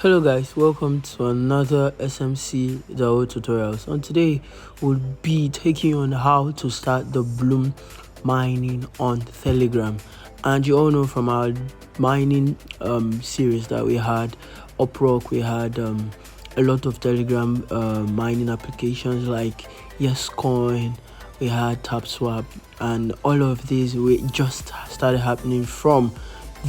Hello guys, welcome to another SMC DAO tutorials. And today we'll be taking you on how to start the Blum mining on Telegram. And you all know from our mining series that we had Uprock, we had a lot of Telegram mining applications like Yescoin, we had Tapswap, and all of these we just started happening from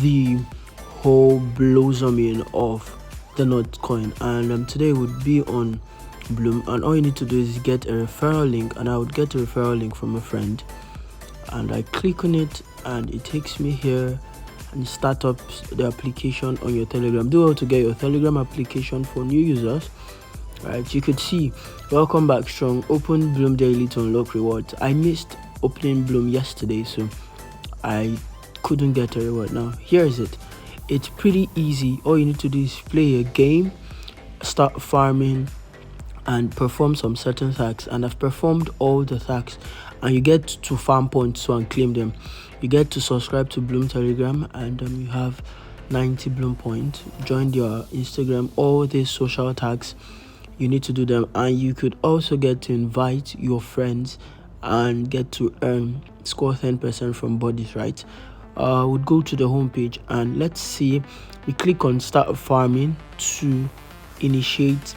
the whole blossoming of the Notcoin. And today would be on Blum, and all you need to do is get a referral link, and I would get a referral link from a friend, and I click on it and it takes me here and start up the application on your Telegram. Do well to get your Telegram application for new users. Right, you could see welcome back strong, open Blum daily to unlock rewards. I missed opening Blum yesterday, so I couldn't get a reward. Now here is it. It's pretty easy. All you need to do is play a game, start farming, and perform some certain tasks. And I've performed all the tasks, and you get to farm points so and claim them. You get to subscribe to Blum Telegram, and you have 90 Blum points. Join your Instagram. All these social tags, you need to do them, and you could also get to invite your friends and get to score 10% from bodies, right? Would go to the home page, and let's see, we click on start farming to initiate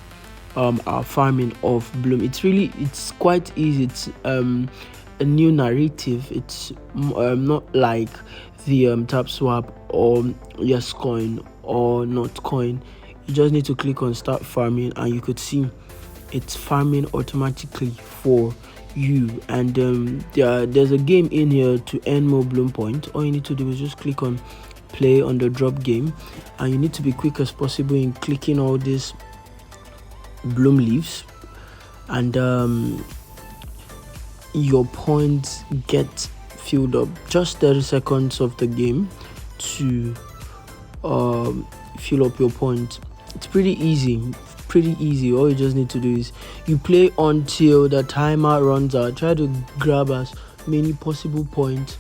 our farming of Blum. It's quite easy. It's a new narrative. It's not like the Tapswap or Yescoin or Notcoin. You just need to click on start farming, and you could see it's farming automatically for you. And there's a game in here to earn more Blum point. All you need to do is just click on play on the drop game, and you need to be quick as possible in clicking all these Blum leaves, and your points get filled up. Just 30 seconds of the game to fill up your points. It's pretty easy. All you just need to do is you play until the timer runs out. Try to grab as many possible points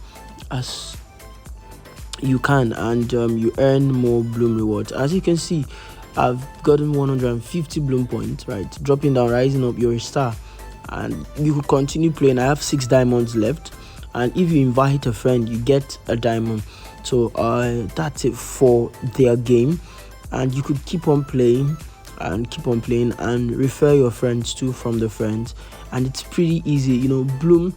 as you can, and you earn more Blum rewards. As you can see, I've gotten 150 Blum points, right? Dropping down, rising up, you're a star, and you could continue playing. I have 6 diamonds left, and if you invite a friend, you get a diamond. So that's it for their game, and you could keep on playing and refer your friends too from the friends. And it's pretty easy. You know, Blum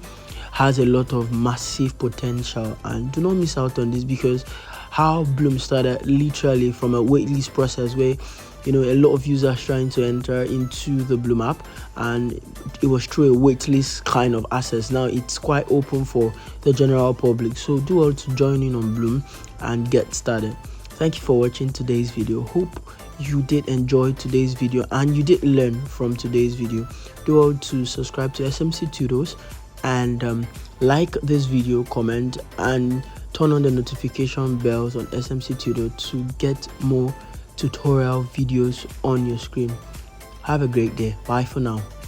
has a lot of massive potential, and do not miss out on this, because how Blum started literally from a waitlist process where, you know, a lot of users trying to enter into the Blum app, and it was through a waitlist kind of access. Now it's quite open for the general public, so do well to join in on Blum and get started. Thank you for watching today's video. Hope you did enjoy today's video and you did learn from today's video. Do well to subscribe to SMC Tutos, and like this video, comment, and turn on the notification bells on SMC Tutor to get more tutorial videos on your screen. Have a great day. Bye for now.